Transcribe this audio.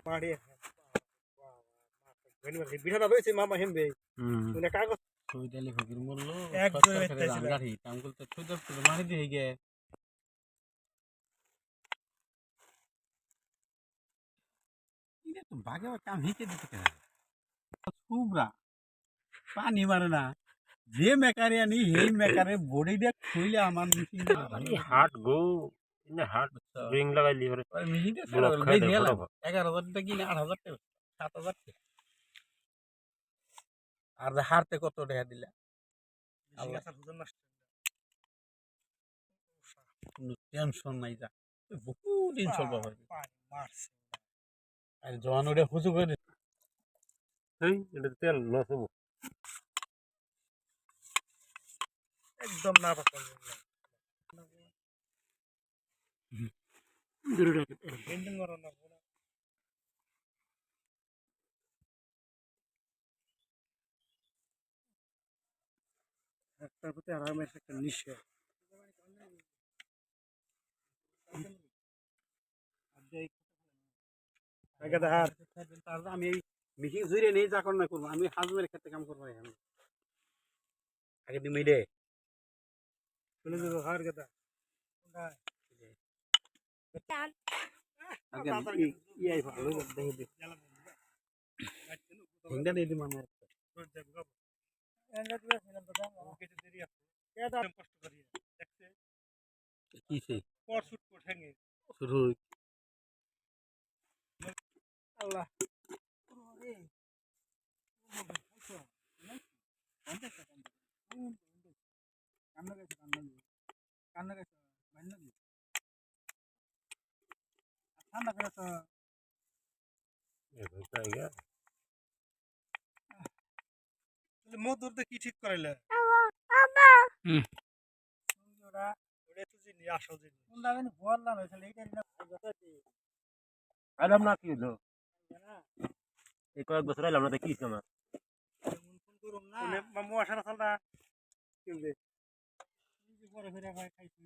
মাড়ি বিড়াল হয়েছে মামা হেমবে মানে কাগজ সুইদালি ফকির মূল্য এক সরকার দুই করে বেচতেছিল। রাঙ্গারি তামগুল তো সুইদার তো মারি দিয়ে গে ইনে তো ভাগে কাম হিতে দিতে কেন খুবরা পানি মারে না যে মেকারে আনি এই মেকারে বডি দিয়ে খুইলে আমার মেশিন হাট গো ইনে হাট রিং লাগাইলি হরে মেশিন দিয়ে ব্লক সারা খাই বেশি দে গেলাম বড় 11,000 টাকা কিনে 8,000 টাকা 7,000 টাকা আর হারতে কত টাকা দিলা আল্লাহ কোনো টেনশন নাই যা বহু দিন চলবা পারবি মারছে আর জওয়ান ওটা হুজু করে এই এটা তেল লস হবো একদম না পারতাম মেনটেন করা না একটার প্রতি আরামের একটা নিশ্চয় আমি এই মিশিং জুড়ে নেই যা না করবো আমি হাজবের ক্ষেত্রে কাম করবো এখানে আগে তুমি রে চলে যাবো হার কথা ইয়াই ভালো দেখে দে হিংদা নেই দিম আমার কিসে শুরু আল্লাহ মধুর তো কি ঠিক করাইলে আলাম না কি হলো এই কয়েক বছর আইলাম না কি আমার মামু আসার সালটা কিনবে পরে ফিরে খাইছি